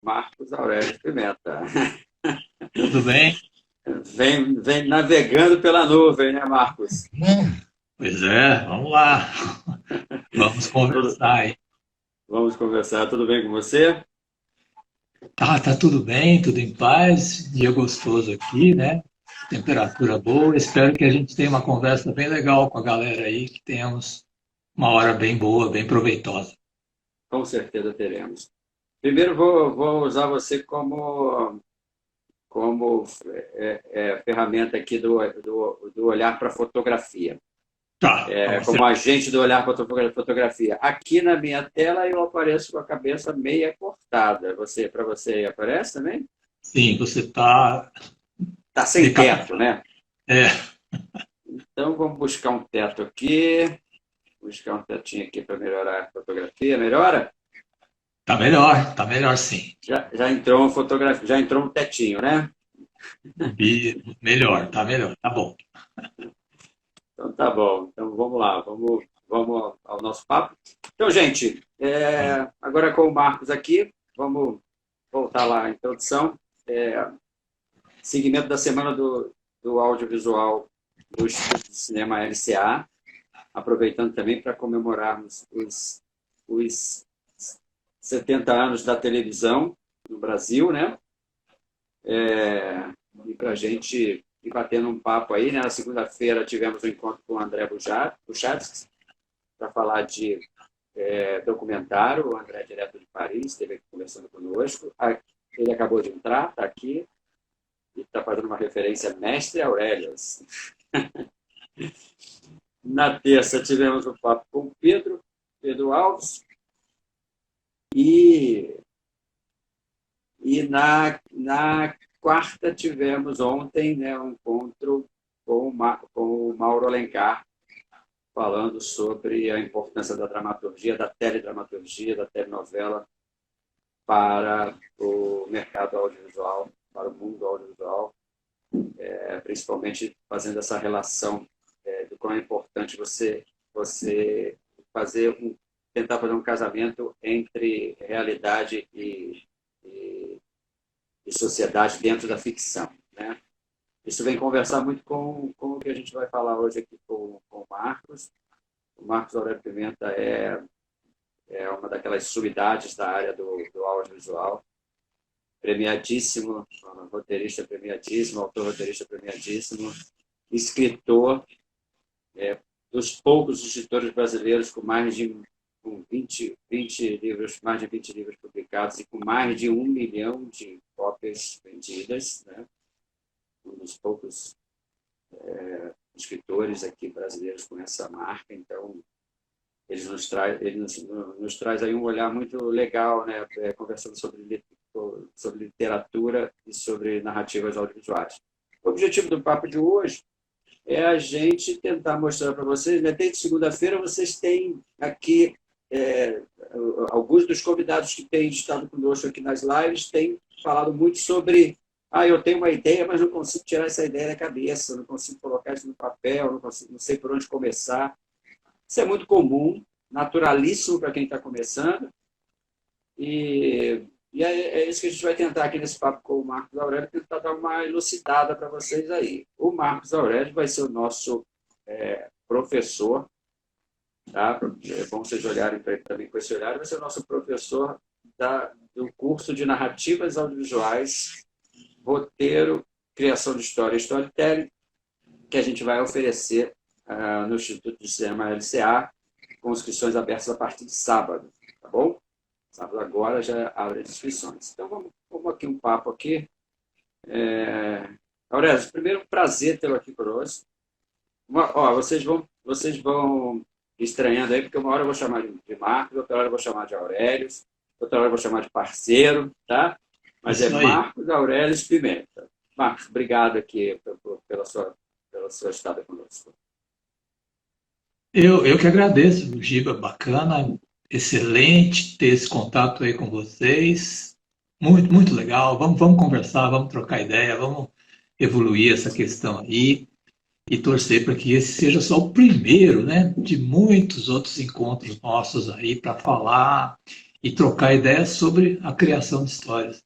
Marcos Aurélio Pimenta. Tudo bem? Vem navegando pela nuvem, né, Marcos? Pois é, vamos lá. Vamos Tudo- conversar aí. Vamos conversar. Tudo bem com você? Tá tudo bem, tudo em paz, dia gostoso aqui, né? Temperatura boa. Espero que a gente tenha uma conversa bem legal com a galera aí, que tenhamos uma hora bem boa, bem proveitosa. Com certeza teremos. Primeiro, vou usar você como ferramenta aqui do olhar para a fotografia. Tá, vamos Como ser. agente do olhar para a fotografia. Aqui na minha tela eu apareço com a cabeça meia cortada. Para você aparece também? Sim, você está Tá sem teto, decapitado. né? É, Então vamos buscar um teto aqui. Buscar um tetinho aqui para melhorar a fotografia. Melhora? tá melhor sim. Já entrou uma fotografia, já entrou um tetinho, né? Melhor, tá melhor, tá bom. Então tá bom. Então vamos lá, vamos ao nosso papo. Então, gente, agora com o Marcos aqui, vamos voltar lá à introdução. Segmento da semana do audiovisual do Instituto de Cinema LCA, aproveitando também para comemorarmos os 70 anos da televisão no Brasil, né? E para a gente ir batendo um papo aí, né? Na segunda-feira tivemos um encontro com o André Buchatski para falar de documentário. O André é direto de Paris, esteve aqui conversando conosco. Ele acabou de entrar, está aqui, e está fazendo uma referência Mestre Aurelius. Na terça tivemos um papo com o Pedro Alves, e, e na quarta tivemos ontem, né, um encontro com o Mauro Alencar, falando sobre a importância da dramaturgia, da teledramaturgia, da telenovela para o mercado audiovisual, para o mundo audiovisual, principalmente fazendo essa relação do quão é importante você tentar fazer um casamento entre realidade e sociedade dentro da ficção, né? Isso vem conversar muito com o que a gente vai falar hoje aqui com o Marcos. O Marcos Aurélio Pimenta é uma daquelas sumidades da área do audiovisual, premiadíssimo, roteirista premiadíssimo, autor roteirista premiadíssimo, escritor, dos poucos escritores brasileiros com mais de 20 livros, mais de 20 livros publicados e com mais de 1 milhão de cópias vendidas, né? Um dos poucos escritores aqui brasileiros com essa marca. Então ele nos traz aí um olhar muito legal, né? Conversando sobre literatura e sobre narrativas audiovisuais. O objetivo do papo de hoje é a gente tentar mostrar para vocês, né? Desde segunda-feira vocês têm aqui é, alguns dos convidados que têm estado conosco aqui nas lives têm falado muito sobre eu tenho uma ideia, mas não consigo tirar essa ideia da cabeça, não consigo colocar isso no papel, não sei por onde começar. Isso é muito comum, naturalíssimo para quem está começando, e isso que a gente vai tentar aqui nesse papo com o Marcos Aurélio, tentar dar uma elucidada para vocês aí. O Marcos Aurélio vai ser o nosso professor, tá? É bom vocês olharem para ele também com esse olhar, vai ser o nosso professor do curso de narrativas audiovisuais, roteiro, criação de história e storytelling, que a gente vai oferecer no Instituto de Cinema LCA, com inscrições abertas a partir de sábado, tá bom? Sábado agora já abre as inscrições. Então vamos aqui um papo aqui. Aurélio, primeiro um prazer tê-lo aqui conosco. Vocês vão estranhando aí, porque uma hora eu vou chamar de Marcos, outra hora eu vou chamar de Aurélio, outra hora eu vou chamar de parceiro, tá? Mas é Isso aí. Marcos Aurélio Pimenta. Marcos, obrigado aqui pela sua estada conosco. Eu que agradeço, Giba, bacana, excelente ter esse contato aí com vocês. Muito, muito legal. Vamos conversar, vamos trocar ideia, vamos evoluir essa questão aí e torcer para que esse seja só o primeiro, né, de muitos outros encontros nossos aí para falar e trocar ideias sobre a criação de histórias.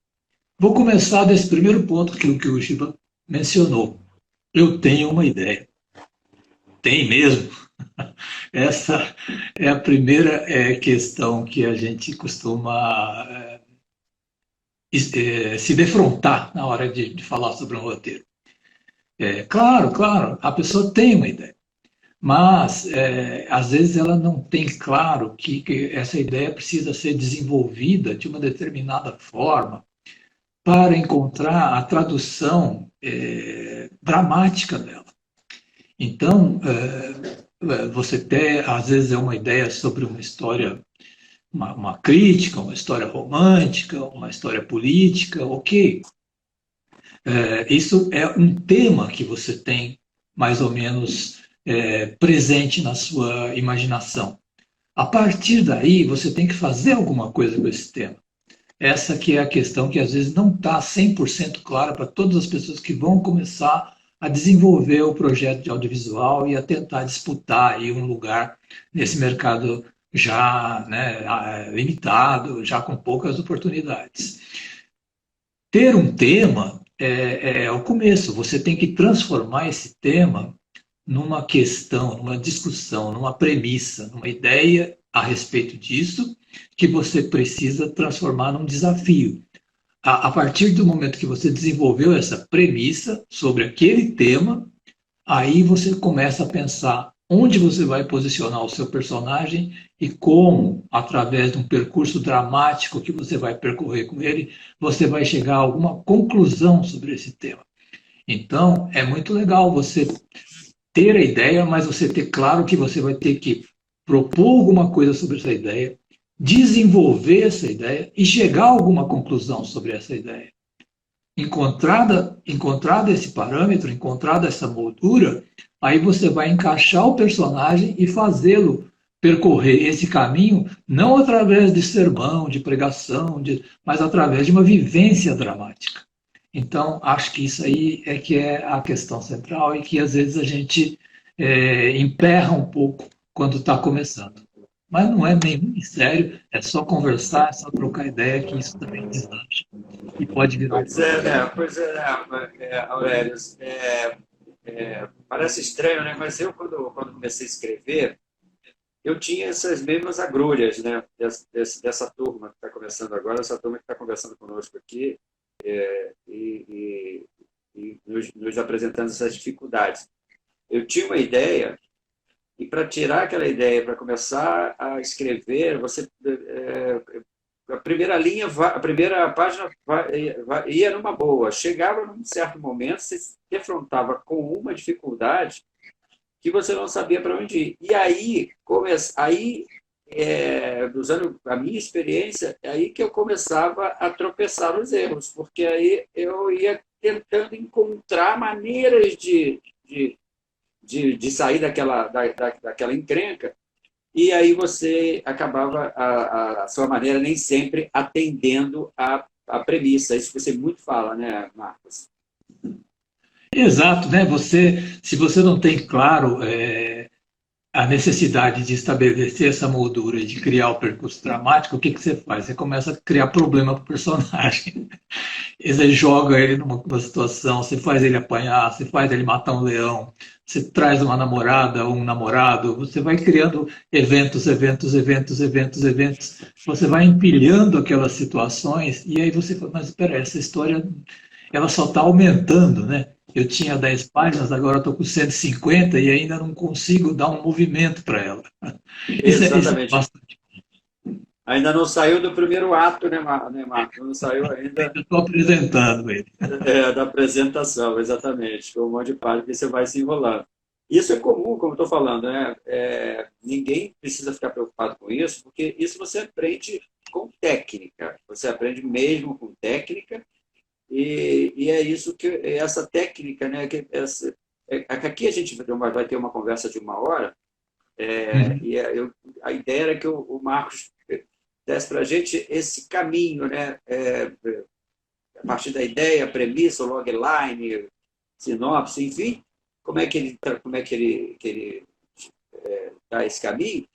Vou começar desse primeiro ponto que o Giba mencionou. Eu tenho uma ideia. Tem mesmo. Essa é a primeira questão que a gente costuma se defrontar na hora de falar sobre um roteiro. Claro, a pessoa tem uma ideia, mas às vezes ela não tem claro que essa ideia precisa ser desenvolvida de uma determinada forma para encontrar a tradução dramática dela. Então, você tem, às vezes, é uma ideia sobre uma história, uma crítica, uma história romântica, uma história política, ok. Isso é um tema que você tem mais ou menos presente na sua imaginação. A partir daí, você tem que fazer alguma coisa com esse tema. Essa que é a questão que às vezes não está 100% clara para todas as pessoas que vão começar a desenvolver o projeto de audiovisual e a tentar disputar aí um lugar nesse mercado já, né, limitado, já com poucas oportunidades. Ter um tema é o começo, você tem que transformar esse tema numa questão, numa discussão, numa premissa, numa ideia a respeito disso, que você precisa transformar num desafio. A partir do momento que você desenvolveu essa premissa sobre aquele tema, aí você começa a pensar onde você vai posicionar o seu personagem e como, através de um percurso dramático que você vai percorrer com ele, você vai chegar a alguma conclusão sobre esse tema. Então, é muito legal você ter a ideia, mas você ter claro que você vai ter que propor alguma coisa sobre essa ideia, desenvolver essa ideia e chegar a alguma conclusão sobre essa ideia. Encontrado esse parâmetro, encontrada essa moldura, aí você vai encaixar o personagem e fazê-lo percorrer esse caminho, não através de sermão, de pregação, mas através de uma vivência dramática. Então, acho que isso aí é que é a questão central e que às vezes a gente emperra um pouco quando está começando. Mas não é nem mistério, é só conversar, é só trocar ideia, que isso também deslancha e pode virar um problema. Aurélio, parece estranho, né? Mas eu, quando comecei a escrever, eu tinha essas mesmas agrulhas, né? Dessa turma que está começando agora, essa turma que está conversando conosco aqui, e nos apresentando essas dificuldades. Eu tinha uma ideia, e para tirar aquela ideia, para começar a escrever, a primeira linha, a primeira página ia numa boa. Chegava num certo momento, você se defrontava com uma dificuldade que você não sabia para onde ir. E aí, usando a minha experiência, é aí que eu começava a tropeçar nos erros, porque aí eu ia tentando encontrar maneiras de sair daquela encrenca, e aí você acabava, a sua maneira, nem sempre atendendo a premissa. Isso que você muito fala, né, Marcos? Exato, né? Se você não tem claro a necessidade de estabelecer essa moldura, de criar o percurso dramático, o que você faz? Você começa a criar problema para o personagem. Você joga ele numa situação, você faz ele apanhar, você faz ele matar um leão, você traz uma namorada ou um namorado, você vai criando eventos, você vai empilhando aquelas situações e aí você fala, mas espera, essa história ela só está aumentando, né? Eu tinha 10 páginas, agora estou com 150 e ainda não consigo dar um movimento para ela. Isso é Exatamente. bastante. Ainda não saiu do primeiro ato, né, Marcos? Não saiu ainda Estou apresentando ele. da apresentação, exatamente. Com um monte de páginas que você vai se enrolando. Isso é comum, como estou falando, né? Ninguém precisa ficar preocupado com isso, porque isso você aprende com técnica. Você aprende mesmo com técnica. E é isso que essa técnica, né? Aqui a gente vai ter uma conversa de 1 hora, e a ideia era que o Marcos desse para a gente esse caminho, né? A partir da ideia, premissa, logline, sinopse, enfim, como é que ele dá esse caminho.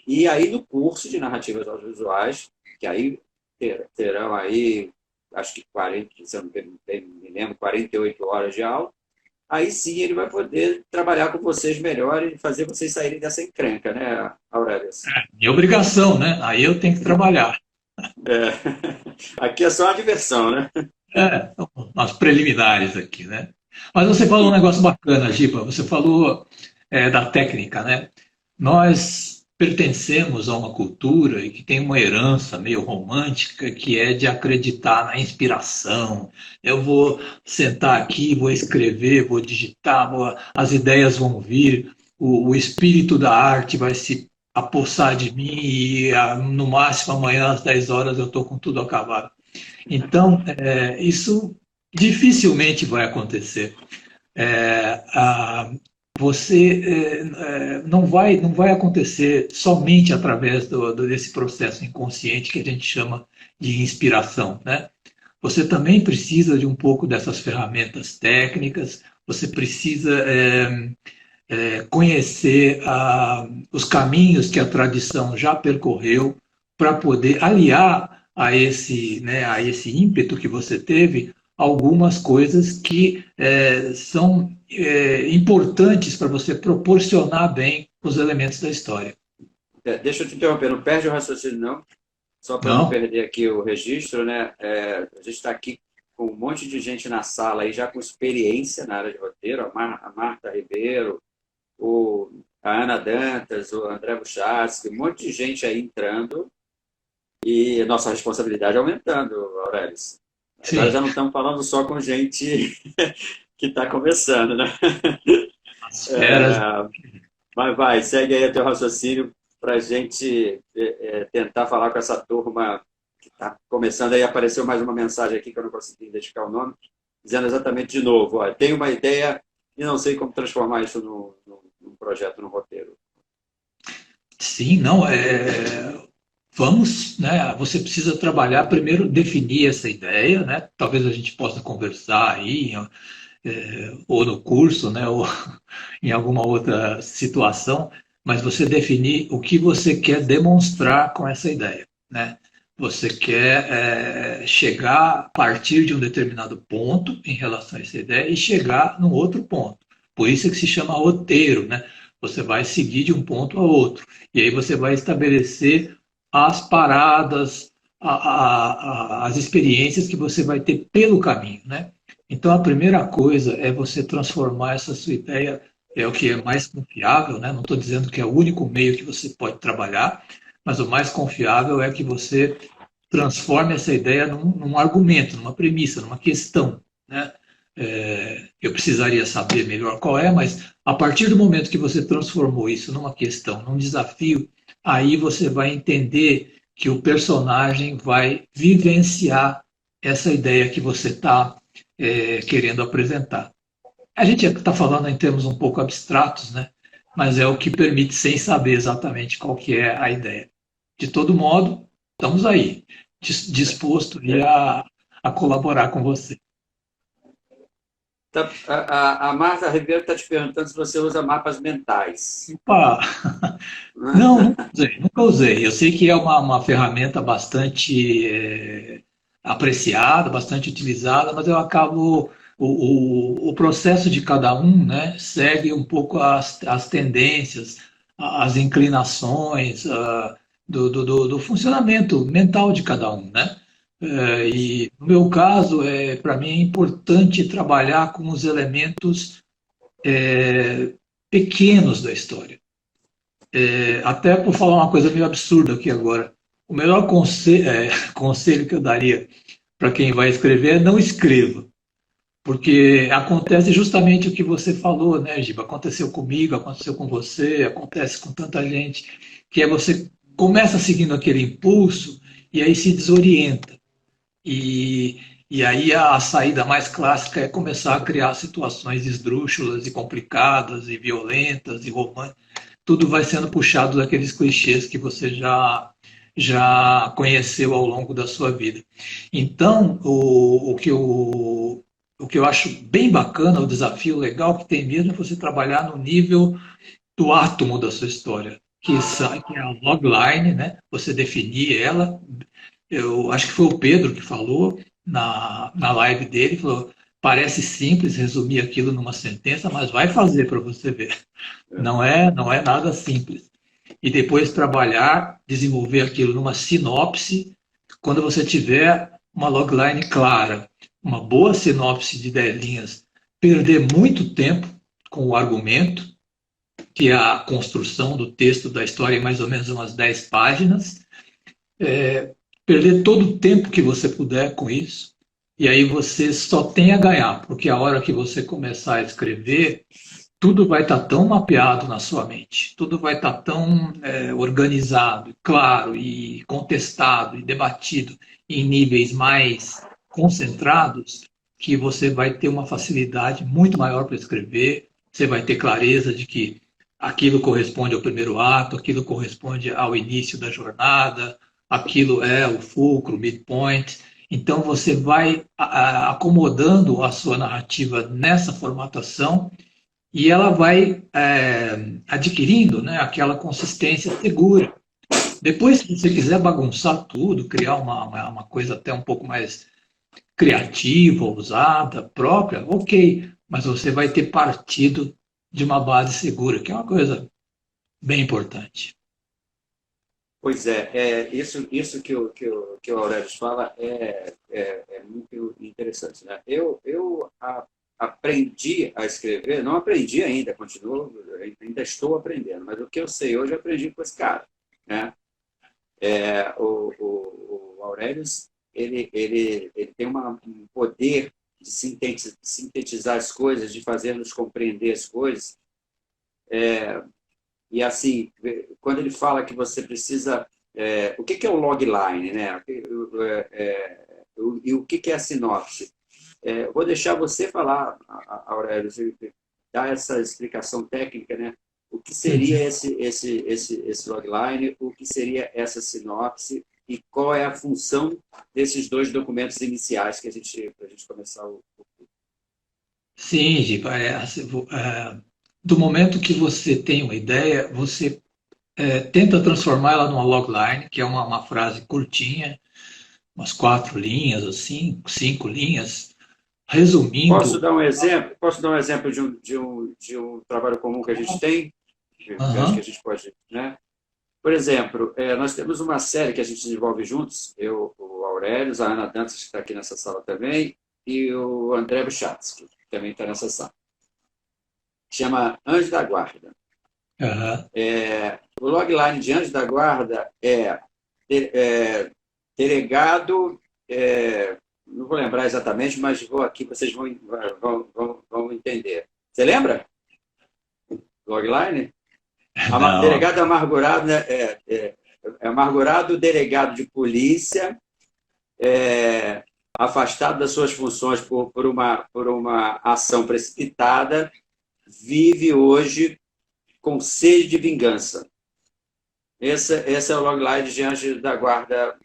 E aí, no curso de narrativas audiovisuais, que aí terão aí, acho que 40, se eu não me lembro, 48 horas de aula. Aí sim ele vai poder trabalhar com vocês melhor e fazer vocês saírem dessa encrenca, né, Aurélio? Minha obrigação, né? Aí eu tenho que trabalhar. É. Aqui é só uma diversão, né? É, umas preliminares aqui, né? Mas você falou um negócio bacana, Giba. Você falou da técnica, né? Nós pertencemos a uma cultura e que tem uma herança meio romântica que é de acreditar na inspiração. Eu vou sentar aqui, vou escrever, vou digitar, as ideias vão vir, o espírito da arte vai se apossar de mim e no máximo amanhã às 10 horas eu estou com tudo acabado. Então, isso dificilmente vai acontecer. É, a, não vai acontecer somente através desse processo inconsciente que a gente chama de inspiração, né? Você também precisa de um pouco dessas ferramentas técnicas, você precisa conhecer os caminhos que a tradição já percorreu para poder aliar a esse ímpeto que você teve algumas coisas que são importantes para você proporcionar bem os elementos da história. Deixa eu te interromper, não perde o raciocínio, não. Só para não perder aqui o registro, né? A gente está aqui com um monte de gente na sala aí já com experiência na área de roteiro, a Marta Ribeiro, a Ana Dantas, o André Buchatsky, um monte de gente aí entrando e nossa responsabilidade aumentando, Aurélio. Agora já não estamos falando só com gente que está começando, né? Mas segue aí o teu raciocínio para a gente tentar falar com essa turma que está começando. Aí apareceu mais uma mensagem aqui que eu não consegui identificar o nome, dizendo exatamente de novo, ó, tenho uma ideia e não sei como transformar isso num projeto, num roteiro. Sim, não, vamos, né? Você precisa trabalhar primeiro, definir essa ideia, né? Talvez a gente possa conversar aí, ou no curso, né? Ou em alguma outra situação, mas você definir o que você quer demonstrar com essa ideia, né? Você quer chegar a partir de um determinado ponto em relação a essa ideia e chegar num outro ponto. Por isso é que se chama roteiro, né? Você vai seguir de um ponto a outro. E aí você vai estabelecer as paradas, as experiências que você vai ter pelo caminho, né? Então, a primeira coisa é você transformar essa sua ideia, é o que é mais confiável, né? Não estou dizendo que é o único meio que você pode trabalhar, mas o mais confiável é que você transforme essa ideia num argumento, numa premissa, numa questão, né? Eu precisaria saber melhor qual é, mas a partir do momento que você transformou isso numa questão, num desafio, aí você vai entender que o personagem vai vivenciar essa ideia que você está querendo apresentar. A gente está falando em termos um pouco abstratos, né? Mas é o que permite, sem saber exatamente qual que é a ideia. De todo modo, estamos aí, disposto a colaborar com você. A Marta Ribeiro está te perguntando se você usa mapas mentais. Opa! Não, nunca usei. Eu sei que é uma ferramenta bastante apreciada, bastante utilizada, mas eu acabo. O processo de cada um, né, segue um pouco as tendências, as inclinações do funcionamento mental de cada um, né? E no meu caso, para mim é importante trabalhar com os elementos pequenos da história. Até por falar uma coisa meio absurda aqui agora, o melhor conselho que eu daria para quem vai escrever é não escreva, porque acontece justamente o que você falou, né, Giba? Aconteceu comigo, aconteceu com você, acontece com tanta gente, que você começa seguindo aquele impulso e aí se desorienta. E aí a saída mais clássica é começar a criar situações esdrúxulas e complicadas e violentas e românticas. Tudo vai sendo puxado daqueles clichês que você já conheceu ao longo da sua vida. Então, o que eu acho bem bacana, o desafio legal que tem mesmo é você trabalhar no nível do átomo da sua história, que é a logline, né? Você definir ela eu acho que foi o Pedro que falou na live dele, falou, parece simples resumir aquilo numa sentença, mas vai fazer para você ver. Não é nada simples. E depois trabalhar, desenvolver aquilo numa sinopse, quando você tiver uma logline clara, uma boa sinopse de 10 linhas, perder muito tempo com o argumento, que é a construção do texto da história em mais ou menos umas 10 páginas, perder todo o tempo que você puder com isso, e aí você só tem a ganhar, porque a hora que você começar a escrever, tudo vai estar tão mapeado na sua mente, tudo vai estar tão organizado, claro e contestado e debatido em níveis mais concentrados, que você vai ter uma facilidade muito maior para escrever, você vai ter clareza de que aquilo corresponde ao primeiro ato, aquilo corresponde ao início da jornada, aquilo é o fulcro, o midpoint. Então você vai acomodando a sua narrativa nessa formatação e ela vai adquirindo, né, aquela consistência segura. Depois, se você quiser bagunçar tudo, criar uma coisa até um pouco mais criativa, ousada, própria, ok, mas você vai ter partido de uma base segura, que é uma coisa bem importante. Pois é, isso que o Aurélio fala é muito interessante, né? Aprendi a escrever, não aprendi ainda, ainda estou aprendendo, mas o que eu sei hoje eu aprendi com esse cara, né? O Aurélio, ele tem um poder de sintetizar as coisas, de fazer-nos compreender as coisas, e assim, quando ele fala que você precisa... o que é o logline, né? E o que é a sinopse? Vou deixar você falar, Aurélio, dar essa explicação técnica, né? O que seria esse logline, o que seria essa sinopse e qual é a função desses dois documentos iniciais para a gente começar o... Sim, Giba, do momento que você tem uma ideia, você tenta transformar ela numa logline, que é uma frase curtinha, umas 4 linhas, assim, 5 linhas, resumindo... Posso dar um exemplo de um trabalho comum que a gente tem? Que acho que a gente pode... Né? Por exemplo, nós temos uma série que a gente desenvolve juntos, eu, o Aurélio, a Ana Dantas, que está aqui nessa sala também, e o André Buchatz, que também está nessa sala. Chama Anjo da Guarda. O logline de Anjo da Guarda é delegado... não vou lembrar exatamente, mas vou aqui, vocês vão entender. Você lembra? Logline? Delegado amargurado, né? Amargurado delegado de polícia, afastado das suas funções por uma ação precipitada, vive hoje com sede de vingança. Esse é o logline de Anjo da Guarda,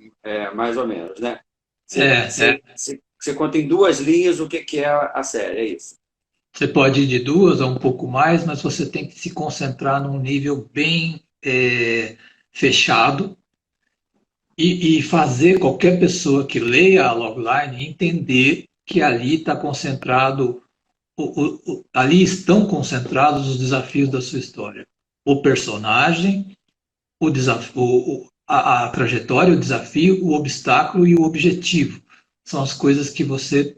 mais ou menos, né? Você conta em 2 linhas o que é a série, é isso. Você pode ir de 2 a um pouco mais, mas você tem que se concentrar num nível bem fechado e fazer qualquer pessoa que leia a logline entender que ali está concentrado, ali estão concentrados os desafios da sua história. O personagem, o desafio, a trajetória, o desafio, o obstáculo e o objetivo. São as coisas que você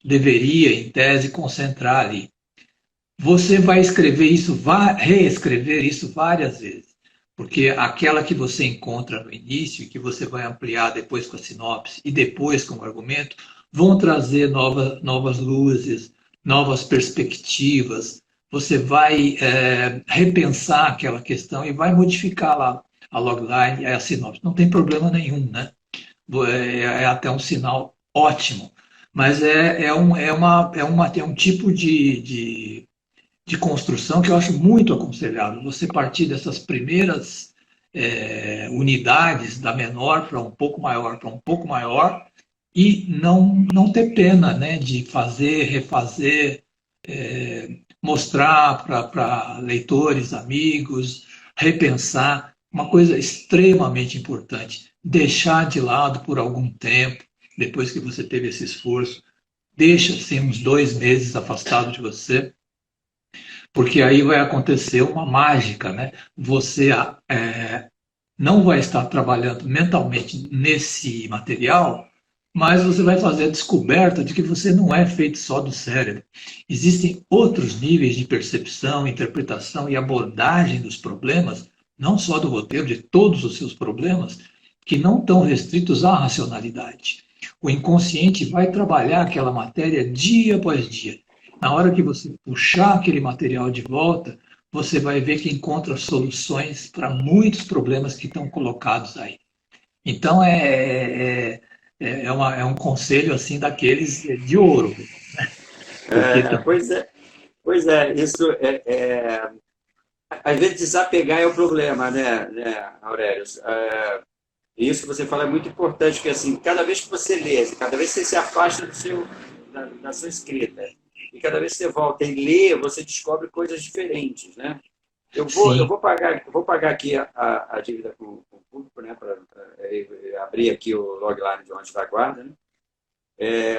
deveria, em tese, concentrar ali. Você vai escrever isso, vai reescrever isso várias vezes, porque aquela que você encontra no início e que você vai ampliar depois com a sinopse e depois com o argumento, vão trazer novas luzes, novas perspectivas. Você vai repensar aquela questão e vai modificar lá a logline, a sinopse. Não tem problema nenhum, né? É até um sinal ótimo. Mas é um tipo de construção que eu acho muito aconselhável. Você partir dessas primeiras unidades, da menor para um pouco maior, e não ter pena, né, de fazer, refazer, mostrar para leitores, amigos, repensar. Uma coisa extremamente importante. deixar de lado por algum tempo, depois que você teve esse esforço, deixa assim uns 2 meses afastado de você, porque aí vai acontecer uma mágica, né? Você não vai estar trabalhando mentalmente nesse material, mas você vai fazer a descoberta de que você não é feito só do cérebro. Existem outros níveis de percepção, interpretação e abordagem dos problemas, não só do roteiro, de todos os seus problemas, que não estão restritos à racionalidade. O inconsciente vai trabalhar aquela matéria dia após dia. Na hora que você puxar aquele material de volta, você vai ver que encontra soluções para muitos problemas que estão colocados aí. Então, é um conselho assim daqueles de ouro, porque Pois é, isso às vezes desapegar é o problema, né, Aurélio? Isso que você fala é muito importante, porque assim, cada vez que você lê, cada vez que você se afasta da sua escrita, e cada vez que você volta e lê, você descobre coisas diferentes, né? Eu sim, vou pagar aqui a dívida com o público, né, para abrir aqui o logline de Anjo da Guarda, né?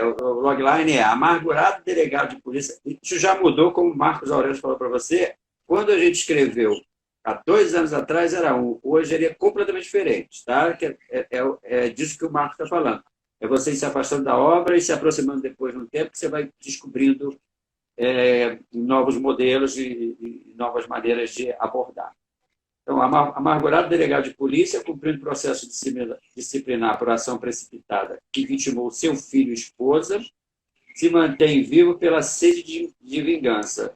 O logline é amargurado delegado de polícia. Isso já mudou, como o Marcos Aurélio falou para você. Quando a gente escreveu há 2 anos atrás era um, hoje ele é completamente diferente. Tá? É disso que o Marcos está falando. É você se afastando da obra e se aproximando depois de um tempo que você vai descobrindo novos modelos e novas maneiras de abordar. Então, amargurado delegado de polícia, cumprindo processo disciplinar por ação precipitada que vitimou seu filho e esposa, se mantém vivo pela sede de vingança,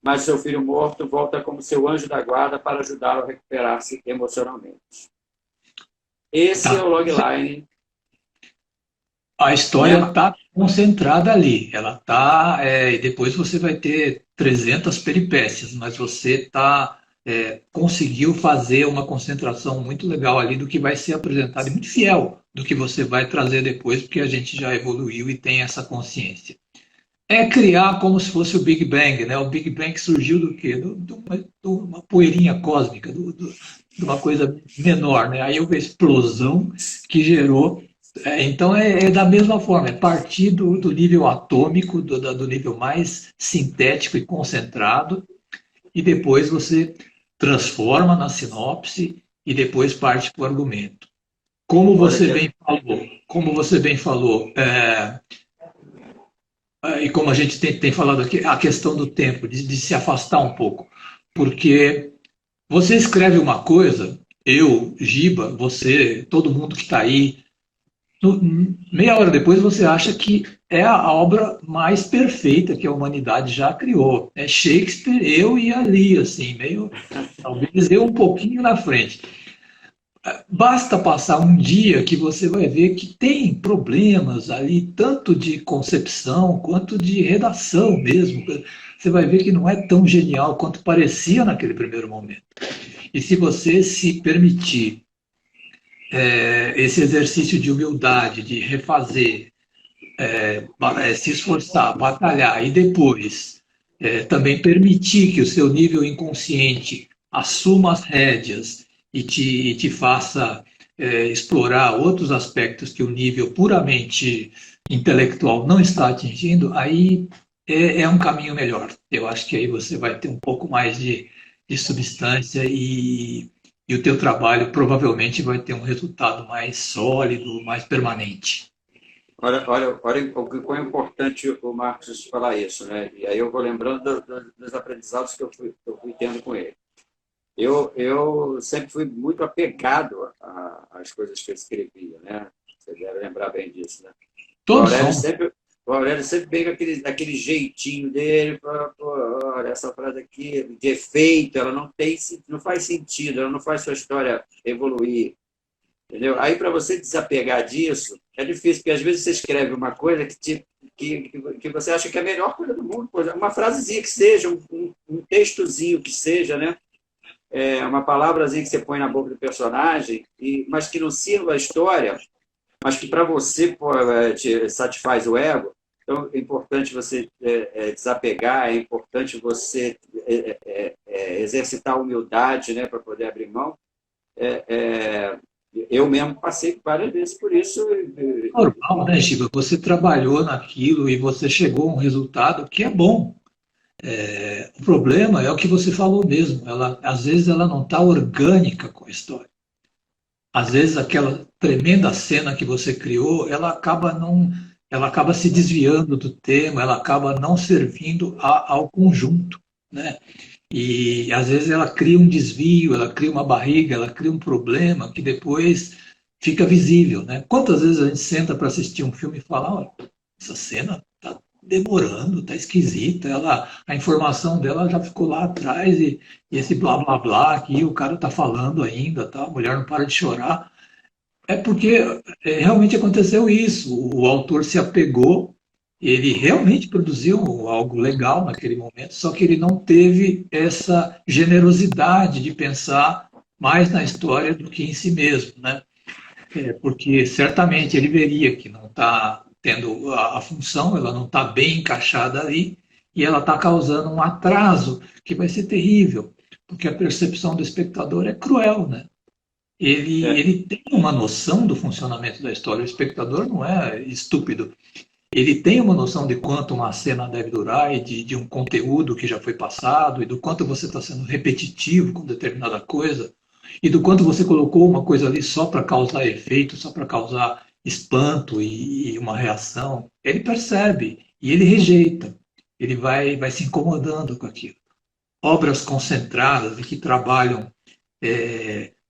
mas seu filho morto volta como seu anjo da guarda para ajudá-lo a recuperar-se emocionalmente. Esse é tá. o logline, A né? história está concentrada ali. Ela está, e depois você vai ter 300 peripécias, mas você conseguiu fazer uma concentração muito legal ali do que vai ser apresentado e muito fiel do que você vai trazer depois, porque a gente já evoluiu e tem essa consciência. É criar como se fosse o Big Bang, né? O Big Bang surgiu do quê? De uma poeirinha cósmica, de uma coisa menor, né? Aí houve a explosão que gerou. Então é da mesma forma, é partir do nível atômico, do nível mais sintético e concentrado, e depois você transforma na sinopse e depois parte para o argumento. Olha que Como você bem falou, e como a gente tem falado aqui, a questão do tempo, de se afastar um pouco. Porque você escreve uma coisa, eu, Giba, você, todo mundo que está aí, meia hora depois você acha que é a obra mais perfeita que a humanidade já criou. É Shakespeare, eu e ali, assim, meio, talvez eu um pouquinho na frente. Basta passar um dia que você vai ver que tem problemas ali, tanto de concepção quanto de redação mesmo. Você vai ver que não é tão genial quanto parecia naquele primeiro momento. E se você se permitir esse exercício de humildade, de refazer, se esforçar, batalhar e depois também permitir que o seu nível inconsciente assuma as rédeas e te faça explorar outros aspectos que o nível puramente intelectual não está atingindo, aí é um caminho melhor. Eu acho que aí você vai ter um pouco mais de substância e o teu trabalho provavelmente vai ter um resultado mais sólido, mais permanente. olha o quão importante o Marcos falar isso, né? E aí eu vou lembrando dos aprendizados que eu fui tendo com ele. Eu sempre fui muito apegado às coisas que eu escrevia, né? Você deve lembrar bem disso, né? O Todos Aurélio somos. sempre, o Aurélio sempre vem com aquele jeitinho dele, olha, essa frase aqui, de efeito, ela não faz sentido, ela não faz sua história evoluir, entendeu? Aí, para você desapegar disso, é difícil, porque às vezes você escreve uma coisa que você acha que é a melhor coisa do mundo, uma frasezinha que seja, um textozinho que seja, né? Uma palavrazinha que você põe na boca do personagem, mas que não sirva a história, mas que para você te satisfaz o ego. Então, é importante você desapegar, é importante você exercitar a humildade, né, para poder abrir mão. Eu mesmo passei várias vezes por isso. Normal, né, Giba? Você trabalhou naquilo e você chegou a um resultado que é bom. O problema é o que você falou mesmo. Às vezes ela não está orgânica com a história. Às vezes aquela tremenda cena que você criou, ela acaba se desviando do tema, ela acaba não servindo ao conjunto, né? E às vezes ela cria um desvio, ela cria uma barriga, ela cria um problema que depois fica visível, né? Quantas vezes a gente senta para assistir um filme e fala, olha, essa cena está demorando, está esquisita, a informação dela já ficou lá atrás e esse blá blá blá aqui o cara está falando ainda, tá? A mulher não para de chorar. É porque realmente aconteceu isso. O autor se apegou, ele realmente produziu algo legal naquele momento, só que ele não teve essa generosidade de pensar mais na história do que em si mesmo, né? Porque certamente ele veria que não está tendo a função, ela não está bem encaixada ali, e ela está causando um atraso que vai ser terrível, porque a percepção do espectador é cruel, né? É, Ele tem uma noção do funcionamento da história. O espectador não é estúpido. Ele tem uma noção de quanto uma cena deve durar e de um conteúdo que já foi passado e do quanto você está sendo repetitivo com determinada coisa e do quanto você colocou uma coisa ali só para causar efeito, só para causar espanto e uma reação. Ele percebe e ele rejeita. Ele vai se incomodando com aquilo. Obras concentradas e que trabalham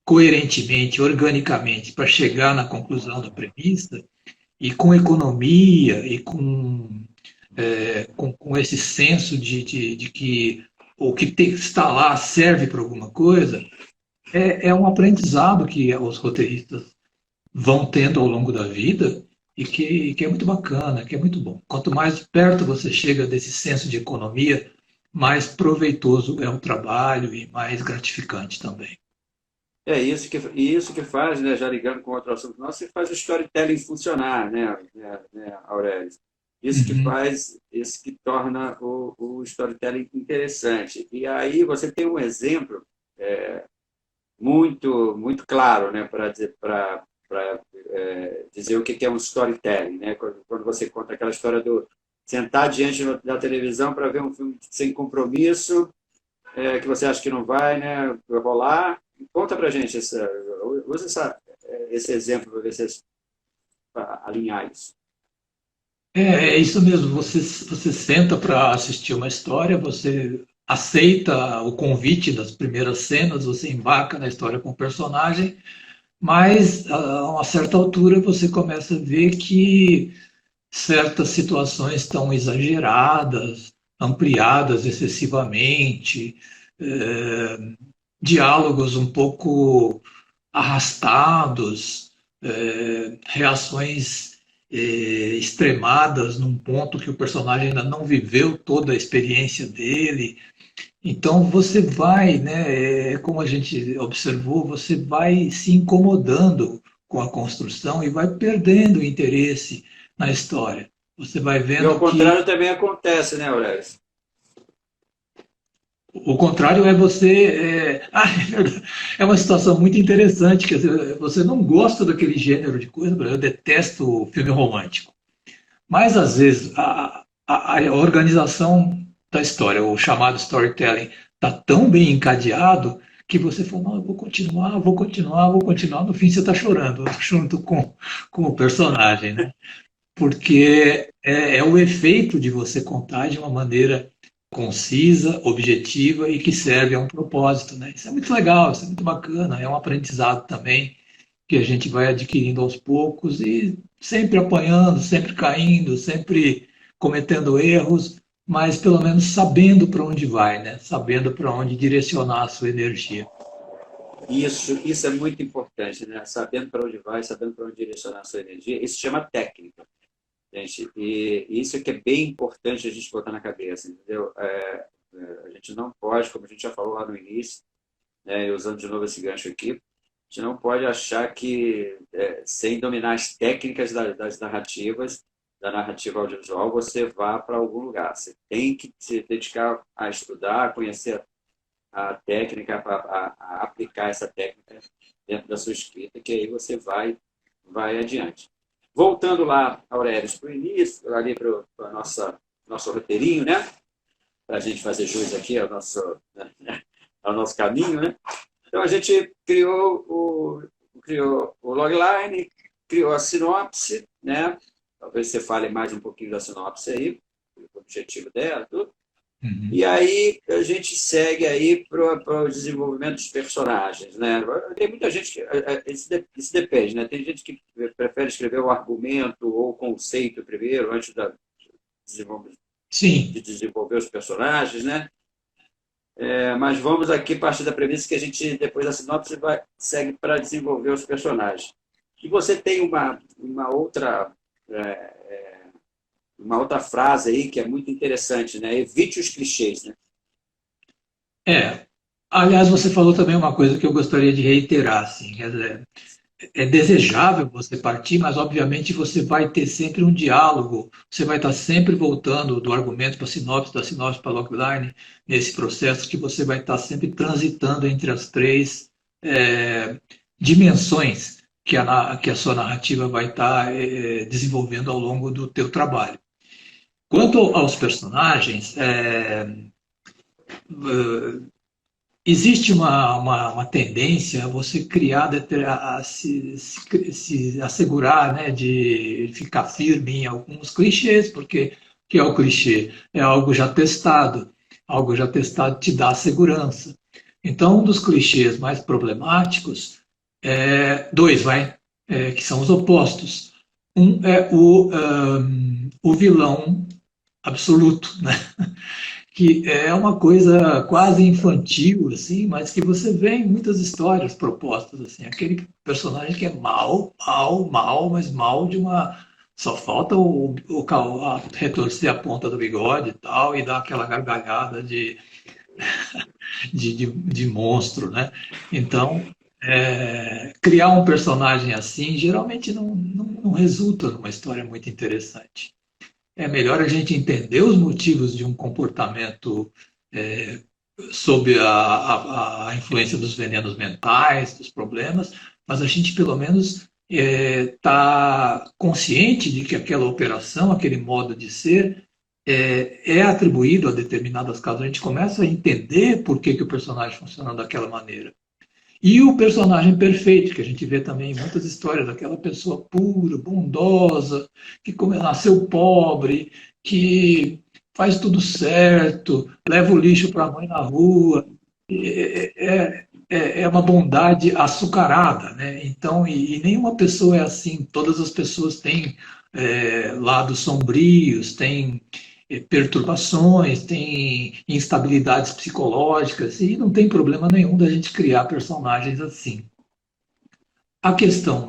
coerentemente, organicamente, para chegar na conclusão da premissa, e com economia e com esse senso de que o que está lá serve para alguma coisa, é um aprendizado que os roteiristas vão tendo ao longo da vida e que é muito bacana, que é muito bom. Quanto mais perto você chega desse senso de economia, mais proveitoso é o trabalho e mais gratificante também. isso que faz, né, já ligando com outro assunto nosso, que faz o storytelling funcionar, né, Aurélio? Uhum. Isso que torna o storytelling interessante. E aí você tem um exemplo muito claro, né, para dizer, dizer o que é um storytelling, né? Quando você conta aquela história do sentar diante da televisão para ver um filme sem compromisso, que você acha que não vai, né, rolar. Conta para gente, usa esse exemplo para ver se alinhar isso. É isso mesmo, você senta para assistir uma história, você aceita o convite das primeiras cenas, você embarca na história com o personagem, mas a uma certa altura você começa a ver que certas situações estão exageradas, ampliadas excessivamente, eh, diálogos um pouco arrastados, reações extremadas num ponto que o personagem ainda não viveu toda a experiência dele. Então você vai, né, como a gente observou, você vai se incomodando com a construção e vai perdendo o interesse na história. Você vai E ao vendo que contrário também acontece, né, Aurélio? o contrário é você. É uma situação muito interessante, quer dizer, você não gosta daquele gênero de coisa, eu detesto filme romântico. Mas, às vezes, a organização da história, o chamado storytelling, está tão bem encadeado que você fala, não, eu vou continuar, vou continuar, vou continuar. No fim, você está chorando junto com o personagem, né? Porque é o efeito de você contar de uma maneira concisa, objetiva e que serve a um propósito, né? Isso é muito legal, isso é muito bacana, é um aprendizado também que a gente vai adquirindo aos poucos e sempre apanhando, sempre caindo, sempre cometendo erros, mas pelo menos sabendo para onde vai, né? Sabendo para onde direcionar a sua energia. Isso é muito importante, né? Sabendo para onde vai, sabendo para onde direcionar a sua energia. Isso chama técnica, gente. E isso que é bem importante a gente botar na cabeça, entendeu? A gente não pode, como a gente já falou lá no início, né, e usando de novo esse gancho aqui, a gente não pode achar que, sem dominar as técnicas das narrativas, da narrativa audiovisual, você vá para algum lugar. Você tem que se dedicar a estudar, a conhecer a técnica, a aplicar essa técnica dentro da sua escrita, que aí você vai adiante. Voltando lá, Aurélio, para o início, ali para o nosso roteirinho, né? Para a gente fazer jus aqui ao nosso caminho, né? Então, a gente criou o logline, criou a sinopse, né? Talvez você fale mais um pouquinho da sinopse aí, o objetivo dela, tudo. Uhum. E aí a gente segue aí para o desenvolvimento dos personagens, né? Tem muita gente que isso depende, né? Tem gente que prefere escrever o argumento ou o conceito primeiro antes Sim. de desenvolver os personagens, né? Mas vamos aqui partir da premissa que a gente depois da sinopse segue para desenvolver os personagens. E você tem uma outra frase aí que é muito interessante, né? Evite os clichês, né? Aliás, você falou também uma coisa que eu gostaria de reiterar, assim, quer dizer, é desejável você partir, mas obviamente você vai ter sempre um diálogo, você vai estar sempre voltando do argumento para a sinopse, da sinopse para a logline, nesse processo que você vai estar sempre transitando entre as três dimensões que a sua narrativa vai estar desenvolvendo ao longo do teu trabalho. Quanto aos personagens, existe uma tendência a você criar, a se assegurar, né, de ficar firme em alguns clichês, porque o que é o clichê? É algo já testado te dá segurança. Então, um dos clichês mais problemáticos dois, que são os opostos. Um é o vilão absoluto, né? Que é uma coisa quase infantil, assim, mas que você vê em muitas histórias propostas, assim, aquele personagem que é mal, mas mal de uma... Só falta retorcer a ponta do bigode e tal, e dar aquela gargalhada de monstro, né? Então, criar um personagem assim geralmente não resulta numa história muito interessante. É melhor a gente entender os motivos de um comportamento sob a influência dos venenos mentais, dos problemas, mas a gente pelo menos está consciente de que aquela operação, aquele modo de ser, é atribuído a determinadas causas. A gente começa a entender por que o personagem funciona daquela maneira. E o personagem perfeito, que a gente vê também em muitas histórias, daquela pessoa pura, bondosa, que nasceu pobre, que faz tudo certo, leva o lixo para a mãe na rua. É uma bondade açucarada, né? Então, e nenhuma pessoa é assim. Todas as pessoas têm lados sombrios, têm perturbações, tem instabilidades psicológicas, e não tem problema nenhum da gente criar personagens assim. A questão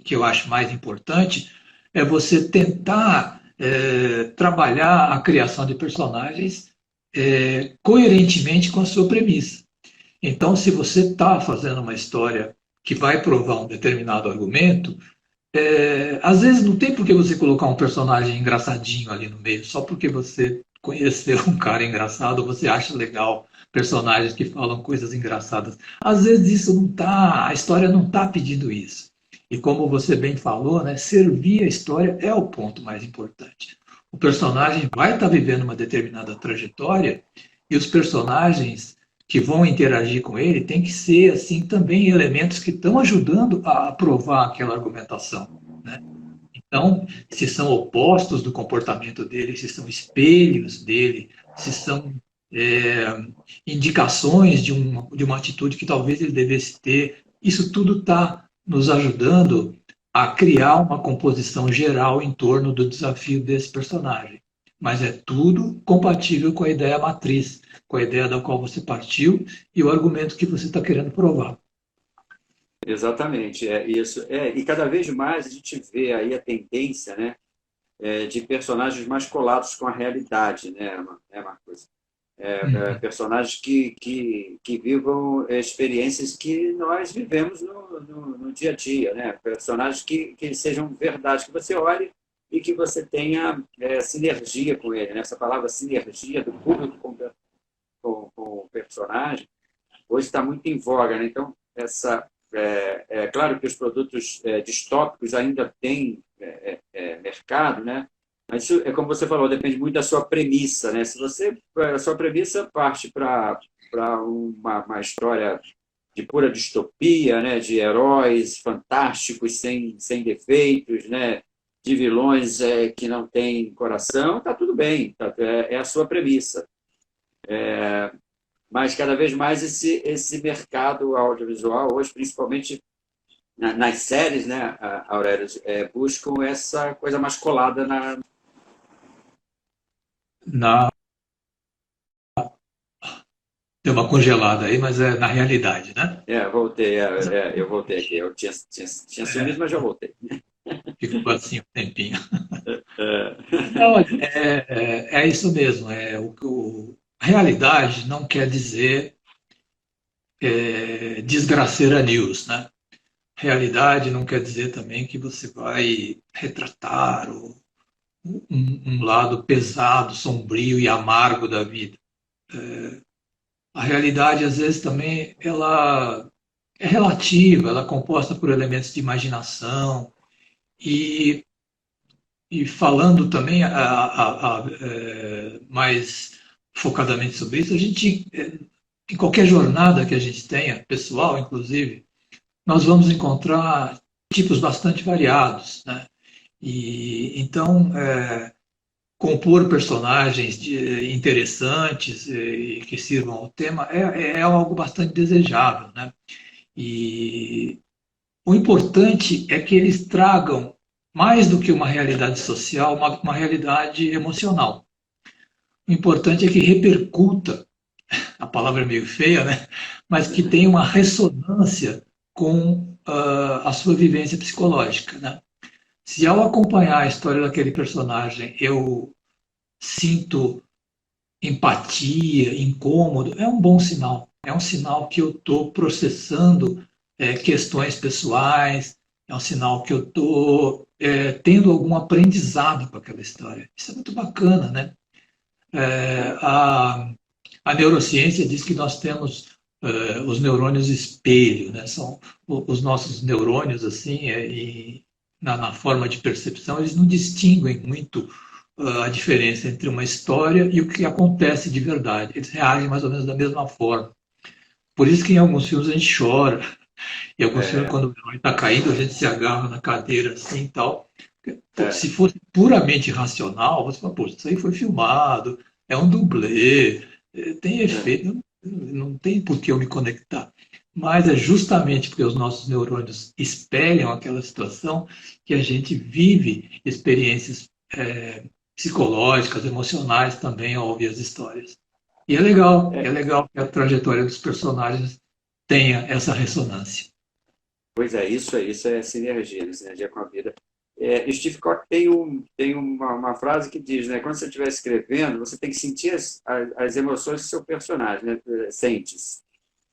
que eu acho mais importante é você tentar trabalhar a criação de personagens coerentemente com a sua premissa. Então, se você está fazendo uma história que vai provar um determinado argumento, às vezes não tem por que você colocar um personagem engraçadinho ali no meio, só porque você conheceu um cara engraçado, ou você acha legal personagens que falam coisas engraçadas. Às vezes isso não tá, a história não está pedindo isso. E como você bem falou, né, servir a história é o ponto mais importante. O personagem vai estar vivendo uma determinada trajetória e os personagens que vão interagir com ele têm que ser assim também elementos que estão ajudando a aprovar aquela argumentação, né? Então, se são opostos do comportamento dele, se são espelhos dele, se são indicações de uma atitude que talvez ele devesse ter, isso tudo está nos ajudando a criar uma composição geral em torno do desafio desse personagem. Mas é tudo compatível com a ideia matriz, com a ideia da qual você partiu e o argumento que você está querendo provar. Exatamente, é isso. E cada vez mais a gente vê aí a tendência, né, de personagens mais colados com a realidade, né, Marcos? Personagens que vivam experiências que nós vivemos no dia a dia, né? Personagens que sejam verdade, que você olhe e que você tenha sinergia com ele, né? Essa palavra sinergia do público com o personagem, hoje está muito em voga, né? Então, é claro que os produtos distópicos ainda têm mercado, né? Mas isso, é como você falou, depende muito da sua premissa, né? Se a sua premissa parte para uma história de pura distopia, né? De heróis fantásticos sem defeitos, né? De vilões que não têm coração, tá tudo bem, é a sua premissa. Mas cada vez mais esse mercado audiovisual, hoje, principalmente nas séries, né, Aurélio, buscam essa coisa mais colada Na, deu uma congelada aí, mas é na realidade, né? Voltei, eu voltei aqui. Eu tinha sumido, mas já voltei. Ficou assim um tempinho. É, Não, é isso mesmo. Realidade não quer dizer desgraceira news, né? Realidade não quer dizer também que você vai retratar um lado pesado, sombrio e amargo da vida. A realidade, às vezes, também ela é relativa, ela é composta por elementos de imaginação e, e falando também mais focadamente sobre isso, a gente, em qualquer jornada que a gente tenha, pessoal, inclusive, nós vamos encontrar tipos bastante variados, né? E então compor personagens interessantes e que sirvam ao tema é algo bastante desejável, né? E o importante é que eles tragam mais do que uma realidade social, uma realidade emocional. O importante é que repercuta, a palavra é meio feia, né? Mas que tenha uma ressonância com a sua vivência psicológica, né? Se ao acompanhar a história daquele personagem eu sinto empatia, incômodo, é um bom sinal. É um sinal que eu estou processando questões pessoais, é um sinal que eu estou tendo algum aprendizado com aquela história. Isso é muito bacana, né? A neurociência diz que nós temos os neurônios espelho, né? São os nossos neurônios, assim, na forma de percepção, eles não distinguem muito a diferença entre uma história e o que acontece de verdade. Eles reagem mais ou menos da mesma forma. Por isso que em alguns filmes a gente chora, em alguns filmes, quando o herói está caindo, a gente se agarra na cadeira assim e tal. Se fosse puramente racional, você fala, poxa, isso aí foi filmado, é um dublê, tem efeito, não tem por que eu me conectar. Mas é justamente porque os nossos neurônios espelham aquela situação que a gente vive experiências psicológicas, emocionais também ao ouvir as histórias. E é legal que a trajetória dos personagens tenha essa ressonância. Pois é, isso é sinergia, né? Sinergia com a vida. Steve Koch tem uma frase que diz, né? Quando você estiver escrevendo, você tem que sentir as emoções do seu personagem, né? Sente.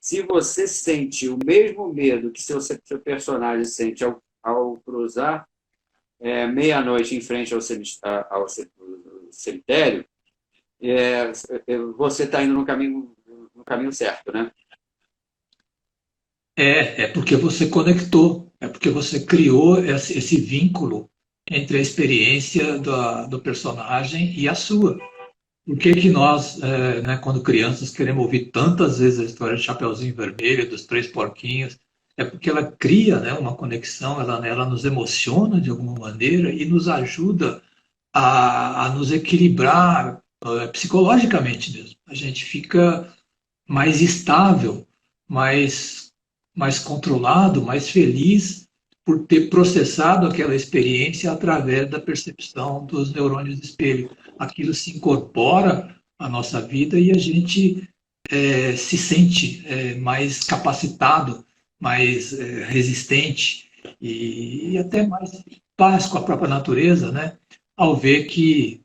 Se você sente o mesmo medo que seu personagem sente ao cruzar meia-noite em frente ao cemitério, você está indo no caminho certo, né? É porque você conectou, é porque você criou esse vínculo entre a experiência do personagem e a sua. Por que nós, né, quando crianças, queremos ouvir tantas vezes a história de Chapeuzinho Vermelho, dos Três Porquinhos? É porque ela cria, né, uma conexão, ela nos emociona de alguma maneira e nos ajuda a nos equilibrar psicologicamente mesmo. A gente fica mais estável, mais controlado, mais feliz por ter processado aquela experiência através da percepção dos neurônios de espelho. Aquilo se incorpora à nossa vida e a gente se sente mais capacitado, mais resistente e até mais paz com a própria natureza, né? Ao ver que,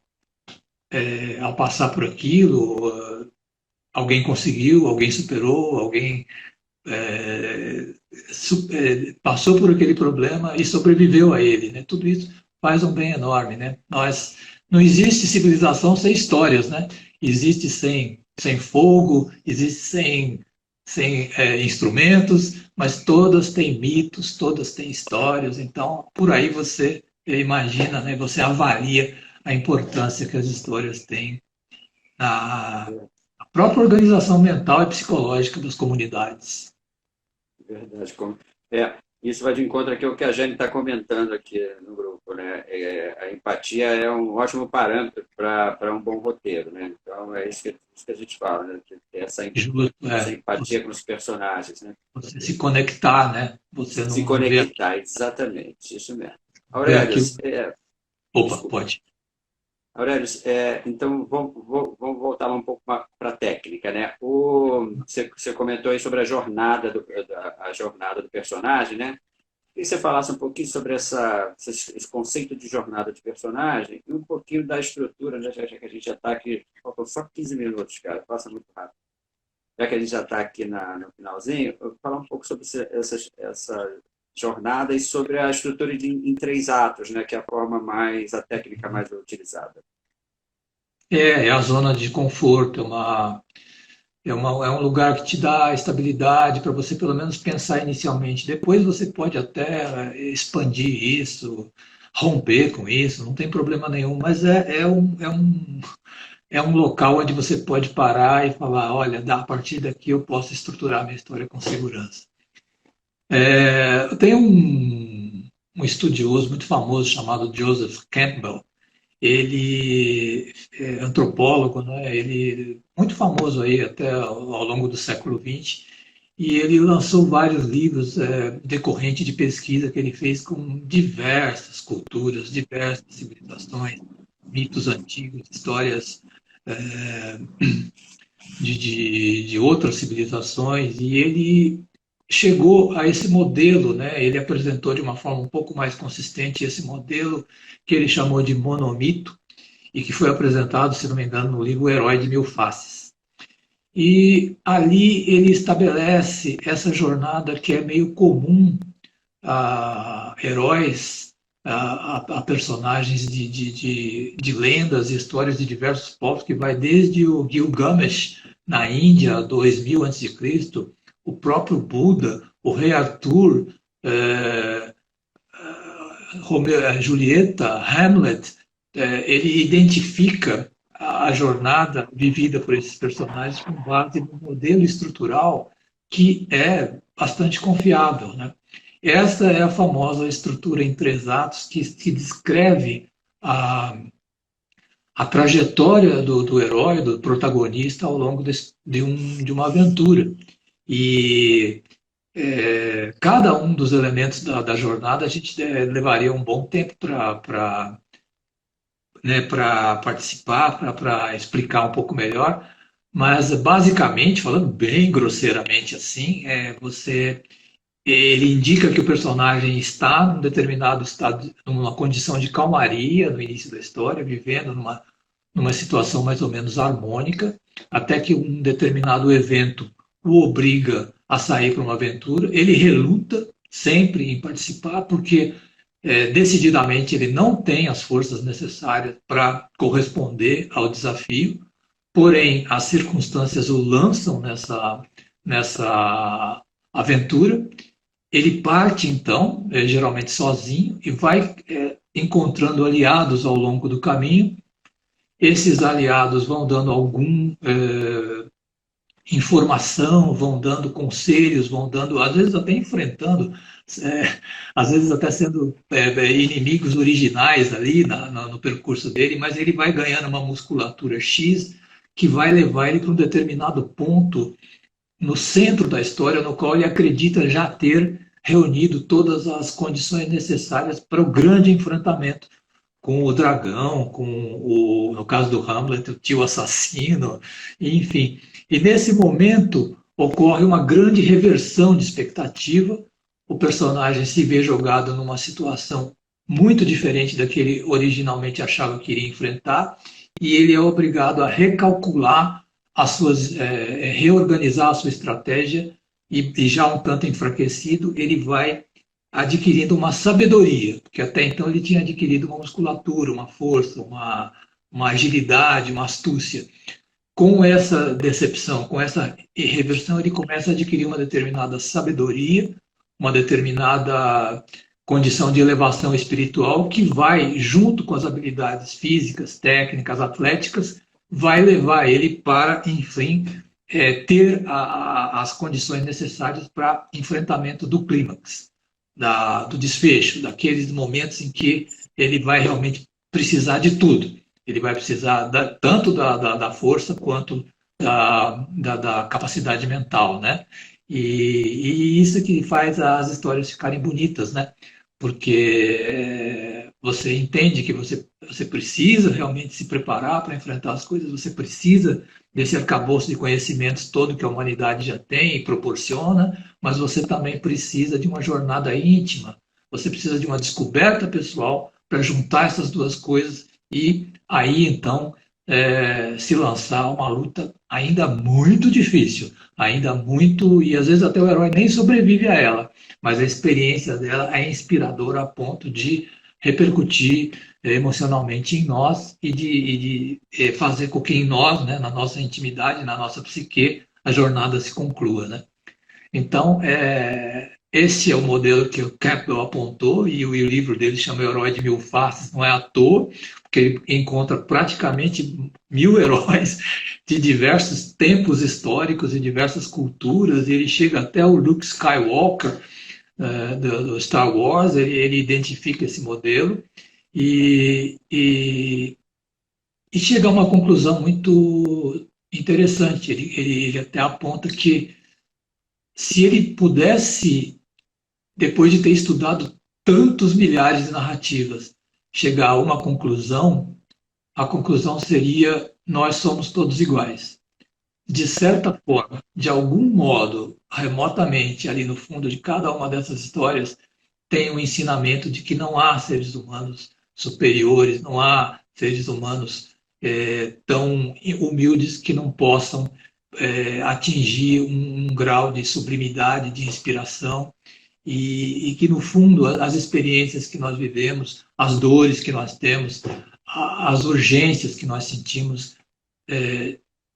ao passar por aquilo, alguém conseguiu, alguém superou, alguém passou por aquele problema e sobreviveu a ele, né? Tudo isso faz um bem enorme, né? Não existe civilização sem histórias, né? Existe sem sem fogo, existe sem instrumentos, mas todas têm mitos, todas têm histórias. Então, por aí você imagina, né, você avalia a importância que as histórias têm na própria organização mental e psicológica das comunidades. Verdade. Isso vai de encontro aqui ao que a Jane está comentando aqui no grupo, né? A empatia é um ótimo parâmetro para um bom roteiro, né? Então, é isso que a gente fala, né? De ter Justo, essa você, empatia com os personagens, né? você se conectar, né? Você Se não vê, conectar, exatamente, isso mesmo. vê aquilo. Aurelius, Opa, desculpa. pode. Aurelius, então vamos voltar lá um pouco para a técnica, né? Você comentou aí sobre a jornada do personagem, né? Queria que você falasse um pouquinho sobre esse conceito de jornada de personagem e um pouquinho da estrutura, né? Já que a gente já está aqui, faltam só 15 minutos, cara, passa muito rápido. Já que a gente já está aqui no finalzinho, eu vou falar um pouco sobre essa jornada e sobre a estrutura em 3 atos, né? Que é a técnica mais utilizada. É a zona de conforto, é um lugar que te dá estabilidade para você pelo menos pensar inicialmente. Depois você pode até expandir isso, romper com isso, não tem problema nenhum, mas é um local onde você pode parar e falar, olha, a partir daqui eu posso estruturar minha história com segurança. Tem um estudioso muito famoso chamado Joseph Campbell. Ele é antropólogo, né? Ele muito famoso aí até ao longo do século XX, e ele lançou vários livros decorrente de pesquisa que ele fez com diversas culturas, diversas civilizações, mitos antigos, histórias de outras civilizações, e ele chegou a esse modelo, né? Ele apresentou de uma forma um pouco mais consistente esse modelo que ele chamou de monomito e que foi apresentado, se não me engano, no livro O Herói de Mil Faces. E ali ele estabelece essa jornada que é meio comum a heróis, a personagens de lendas e histórias de diversos povos, que vai desde o Gilgamesh, na Índia, 2000 a.C., o próprio Buda, o rei Arthur, Julieta, Hamlet. Ele identifica a jornada vivida por esses personagens com base num modelo estrutural que é bastante confiável, né? Essa é a famosa estrutura em 3 atos que descreve a trajetória do herói, do protagonista ao longo de uma aventura. E cada um dos elementos da jornada a gente levaria um bom tempo para participar, para explicar um pouco melhor, mas basicamente, falando bem grosseiramente assim, ele indica que o personagem está num determinado estado, numa condição de calmaria no início da história, vivendo numa situação mais ou menos harmônica, até que um determinado evento o obriga a sair para uma aventura. Ele reluta sempre em participar, porque decididamente ele não tem as forças necessárias para corresponder ao desafio, porém as circunstâncias o lançam nessa aventura. Ele parte então, geralmente sozinho, e vai encontrando aliados ao longo do caminho. Esses aliados vão dando alguma informação, vão dando conselhos, vão dando, às vezes até enfrentando, às vezes até sendo inimigos originais ali no percurso dele, mas ele vai ganhando uma musculatura X que vai levar ele para um determinado ponto no centro da história, no qual ele acredita já ter reunido todas as condições necessárias para o grande enfrentamento com o dragão, no caso do Hamlet, o tio assassino, enfim. E nesse momento ocorre uma grande reversão de expectativa, o personagem se vê jogado numa situação muito diferente da que ele originalmente achava que iria enfrentar, e ele é obrigado a recalcular reorganizar a sua estratégia, e já um tanto enfraquecido, ele vai adquirindo uma sabedoria, porque até então ele tinha adquirido uma musculatura, uma força, uma agilidade, uma astúcia. com essa decepção, com essa reversão, ele começa a adquirir uma determinada sabedoria, uma determinada condição de elevação espiritual que vai, junto com as habilidades físicas, técnicas, atléticas, vai levar ele para, enfim, ter as condições necessárias para enfrentamento do clímax, do desfecho, daqueles momentos em que ele vai realmente precisar de tudo. Ele vai precisar tanto da força quanto da capacidade mental, né? E isso que faz as histórias ficarem bonitas, né? Porque você entende que você precisa realmente se preparar para enfrentar as coisas, você precisa desse arcabouço de conhecimentos todo que a humanidade já tem e proporciona, mas você também precisa de uma jornada íntima, você precisa de uma descoberta pessoal para juntar essas duas coisas e aí então se lançar uma luta ainda muito difícil, ainda muito, e às vezes até o herói nem sobrevive a ela, mas a experiência dela é inspiradora a ponto de repercutir emocionalmente em nós e de fazer com que em nós, né, na nossa intimidade, na nossa psique, a jornada se conclua, né? Então, esse é o modelo que o Campbell apontou, e o livro dele chama Herói de Mil Faces, não é à toa, porque ele encontra praticamente 1000 heróis de diversos tempos históricos e diversas culturas, e ele chega até o Luke Skywalker, do Star Wars, ele identifica esse modelo e chega a uma conclusão muito interessante. Ele até aponta que se ele pudesse, depois de ter estudado tantos milhares de narrativas, chegar a uma conclusão, a conclusão seria: nós somos todos iguais. De certa forma, de algum modo, remotamente, ali no fundo de cada uma dessas histórias, tem um ensinamento de que não há seres humanos superiores, não há seres humanos tão humildes que não possam atingir um grau de sublimidade, de inspiração, e que, no fundo, as experiências que nós vivemos, as dores que nós temos, as urgências que nós sentimos,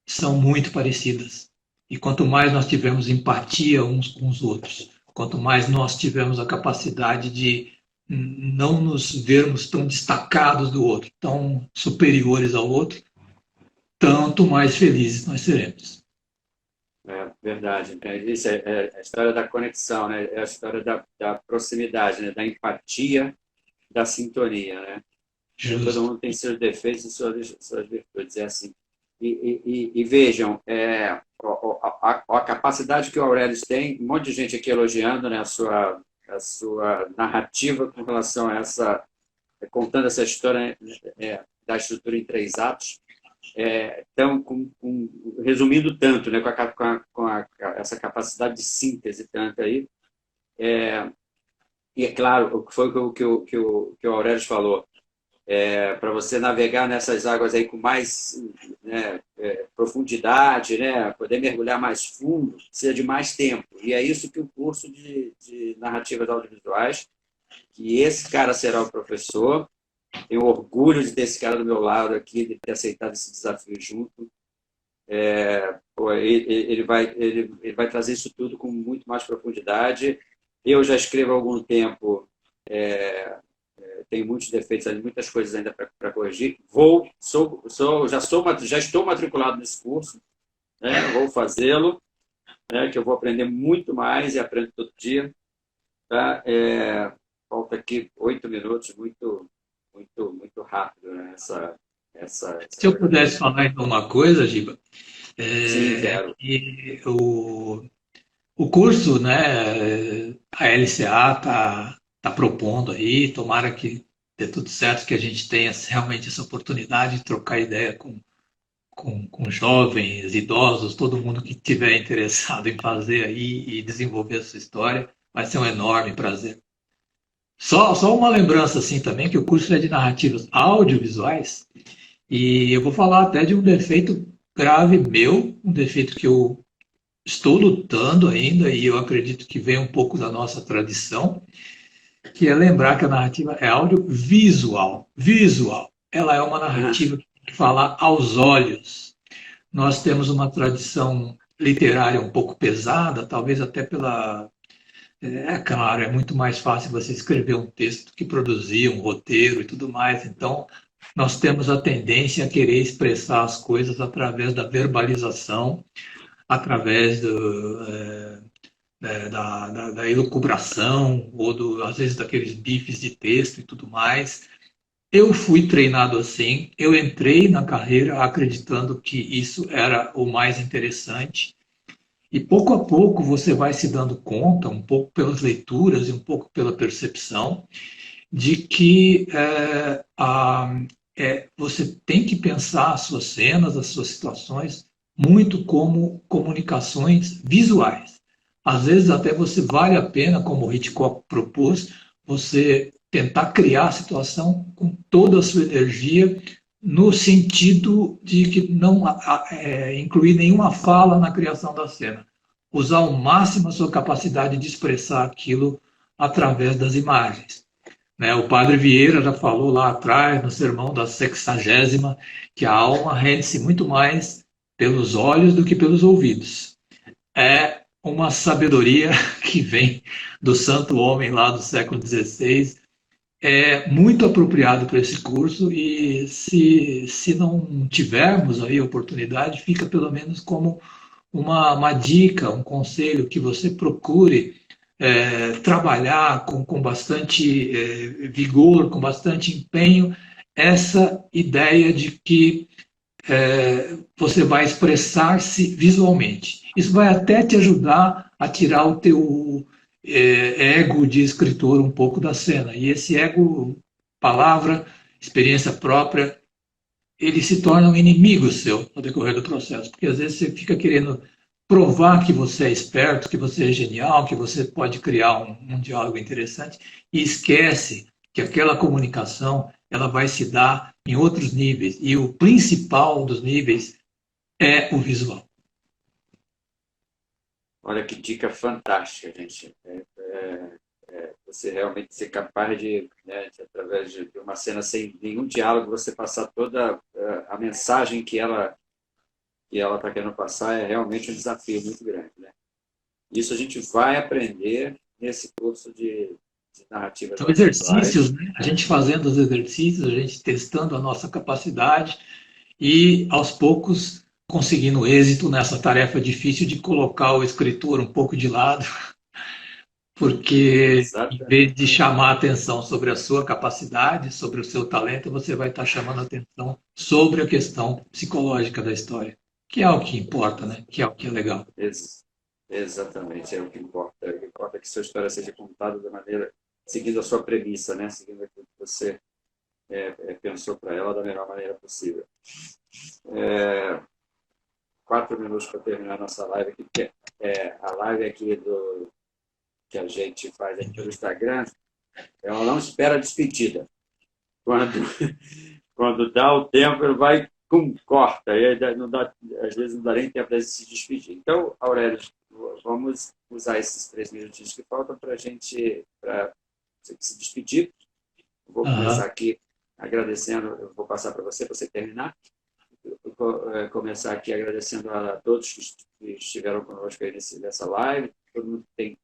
são muito parecidas. E quanto mais nós tivermos empatia uns com os outros, quanto mais nós tivermos a capacidade de não nos vermos tão destacados do outro, tão superiores ao outro, tanto mais felizes nós seremos. É verdade. Isso é a história da conexão, né? É a história da proximidade, né? Da empatia, da sintonia, né? Todo mundo tem seus defeitos e suas virtudes, é assim. E vejam, a capacidade que o Aurelius tem, um monte de gente aqui elogiando, né, a sua narrativa com relação a contando essa história da estrutura em 3 atos. Então, resumindo tanto, né, com essa capacidade de síntese tanto aí, e é claro, o que foi o que o Aurelius falou, para você navegar nessas águas aí com mais profundidade, né, poder mergulhar mais fundo, precisa de mais tempo. E é isso que o curso de narrativas audiovisuais, que esse cara será o professor, tenho orgulho de ter esse cara do meu lado aqui, de ter aceitado esse desafio junto. Ele vai trazer isso tudo com muito mais profundidade. Eu já escrevo há algum tempo, tenho muitos defeitos, muitas coisas ainda para corrigir. Já estou matriculado nesse curso, né? Vou fazê-lo, né? Que eu vou aprender muito mais e aprendo todo dia. Tá? Falta aqui 8 minutos, muito rápido, né? Se eu pudesse falar então uma coisa, Giba, Sim, quero. O curso, né, a LCA está propondo aí, tomara que dê tudo certo, que a gente tenha realmente essa oportunidade de trocar ideia com jovens, idosos, todo mundo que estiver interessado em fazer aí e desenvolver a sua história, vai ser um enorme prazer. Só uma lembrança assim também, que o curso é de narrativas audiovisuais, e eu vou falar até de um defeito grave meu, um defeito que eu estou lutando ainda, e eu acredito que vem um pouco da nossa tradição, que é lembrar que a narrativa é audiovisual. Visual. Ela é uma narrativa que tem que falar aos olhos. nós temos uma tradição literária um pouco pesada, talvez até pela... É claro, é muito mais fácil você escrever um texto que produzir um roteiro e tudo mais. Então, nós temos a tendência a querer expressar as coisas através da verbalização, através da elucubração, ou às vezes daqueles bifes de texto e tudo mais. Eu fui treinado assim, eu entrei na carreira acreditando que isso era o mais interessante, e pouco a pouco você vai se dando conta, um pouco pelas leituras e um pouco pela percepção, de que você tem que pensar as suas cenas, as suas situações, muito como comunicações visuais. Às vezes até você vale a pena, como o Hitchcock propôs, você tentar criar a situação com toda a sua energia, no sentido de que não incluir nenhuma fala na criação da cena. Usar ao máximo a sua capacidade de expressar aquilo através das imagens. Né? O padre Vieira já falou lá atrás, no sermão da 60ª, que a alma rende-se muito mais pelos olhos do que pelos ouvidos. É uma sabedoria que vem do santo homem lá do século XVI, é muito apropriado para esse curso, e se não tivermos aí oportunidade, fica pelo menos como uma dica, um conselho, que você procure trabalhar com bastante vigor, com bastante empenho, essa ideia de que você vai expressar-se visualmente. Isso vai até te ajudar a tirar o teu ego de escritor um pouco da cena. E esse ego, palavra, experiência própria, ele se torna um inimigo seu no decorrer do processo, porque às vezes você fica querendo provar que você é esperto, que você é genial, que você pode criar um diálogo interessante, e esquece que aquela comunicação ela vai se dar em outros níveis, e o principal dos níveis é o visual. Olha que dica fantástica, gente. Você realmente ser capaz de, né, através de uma cena sem nenhum diálogo, você passar toda a mensagem que ela está querendo passar, é realmente um desafio muito grande. Né? Isso a gente vai aprender nesse curso de narrativas São audiovisuais. exercícios, né? A gente fazendo os exercícios, a gente testando a nossa capacidade e, aos poucos, conseguindo êxito nessa tarefa difícil de colocar o escritor um pouco de lado, porque em vez de chamar a atenção sobre a sua capacidade, sobre o seu talento, você vai estar chamando a atenção sobre a questão psicológica da história, que é o que importa, né? Que é o que é legal. Exatamente, é o que importa. O que importa é que sua história seja contada da maneira, seguindo a sua premissa, né? Seguindo aquilo que você pensou para ela da melhor maneira possível. 4 minutos para terminar a nossa live aqui, porque a live aqui que a gente faz aqui pelo Instagram, ela não espera despedida. Quando dá o tempo, ele vai, corta, e às vezes não dá nem tempo de se despedir. Então, Aurélio, vamos usar esses 3 minutinhos que faltam para a gente se despedir. Vou começar aqui agradecendo, eu vou passar para você terminar. Vou começar aqui agradecendo a todos que estiveram conosco aí nessa live, todo mundo que tem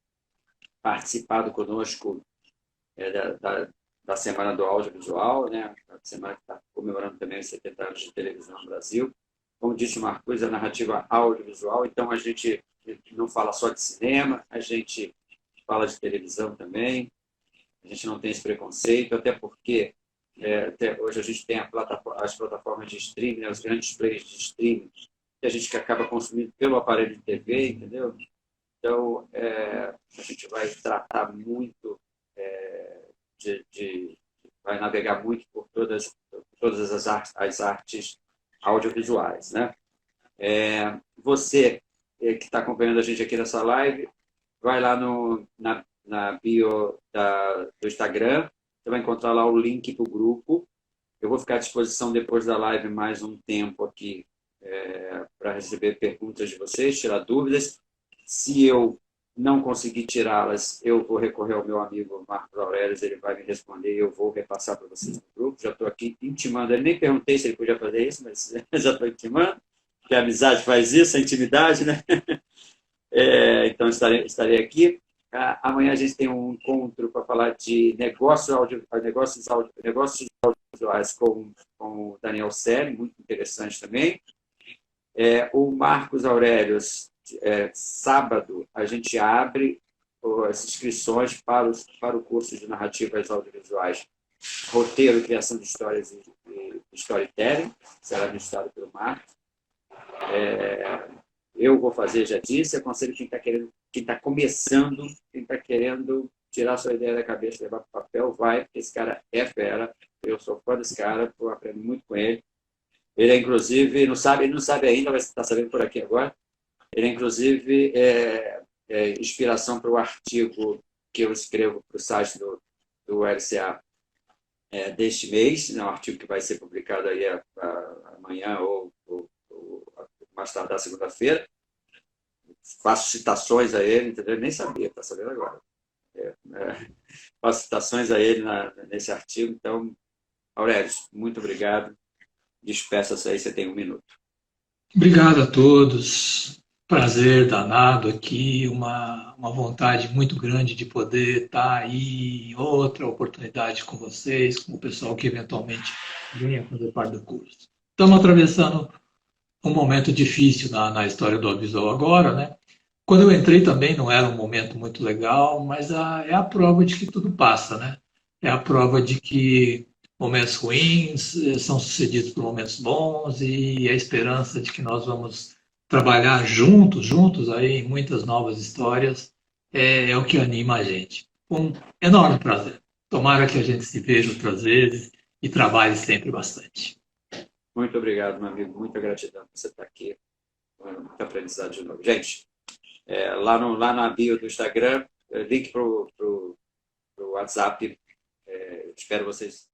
participado conosco da Semana do Audiovisual, né? A semana que está comemorando também os 70 anos de televisão no Brasil. Como disse o Marcos, a narrativa audiovisual, então a gente não fala só de cinema, a gente fala de televisão também, a gente não tem esse preconceito, até porque até hoje a gente tem as plataformas de streaming, né, os grandes players de streaming, que a gente acaba consumindo pelo aparelho de TV, entendeu? Então, a gente vai tratar muito, vai navegar muito por todas as artes audiovisuais. Né? Você que está acompanhando a gente aqui nessa live, vai lá na bio do Instagram, você vai encontrar lá o link para o grupo. Eu vou ficar à disposição depois da live mais um tempo aqui para receber perguntas de vocês, tirar dúvidas. Se eu não conseguir tirá-las, eu vou recorrer ao meu amigo Marcos Aurélio, ele vai me responder e eu vou repassar para vocês no grupo. Já estou aqui intimando, eu nem perguntei se ele podia fazer isso, mas já estou intimando. que a amizade faz isso, a intimidade, né? Então, estarei aqui. Amanhã a gente tem um encontro para falar de negócios audiovisuais com o Daniel Selle, muito interessante também. O Marcos Aurélio, sábado, a gente abre as inscrições para o curso de narrativas audiovisuais, roteiro e criação de histórias e storytelling, será ministrado pelo Marcos. Eu vou fazer, já disse, aconselho quem está começando, quem está querendo tirar sua ideia da cabeça, levar para o papel, vai, porque esse cara é fera, eu sou fã desse cara, eu aprendo muito com ele. Ele, inclusive, ele não sabe ainda, mas está sabendo por aqui agora, ele, inclusive, inspiração para o artigo que eu escrevo para o site do LCA deste mês, um artigo que vai ser publicado aí amanhã ou mais tarde da segunda-feira. Faço citações a ele, entendeu? Ele nem sabia, está sabendo agora. Faço citações a ele nesse artigo. Então, Aurélio, muito obrigado. Despeça-se aí, você tem 1 minuto. Obrigado a todos. Prazer danado aqui, uma vontade muito grande de poder estar aí em outra oportunidade com vocês, com o pessoal que eventualmente venha fazer parte do curso. Estamos atravessando um momento difícil na história do audiovisual agora, né? Quando eu entrei também não era um momento muito legal, mas é a prova de que tudo passa, né? É a prova de que momentos ruins são sucedidos por momentos bons e a esperança de que nós vamos trabalhar juntos aí em muitas novas histórias é o que anima a gente. Um enorme prazer. Tomara que a gente se veja outras vezes e trabalhe sempre bastante. Muito obrigado, meu amigo. Muita gratidão por você estar aqui. Muito aprendizado de novo. Gente, lá na bio do Instagram, link para o WhatsApp. Espero vocês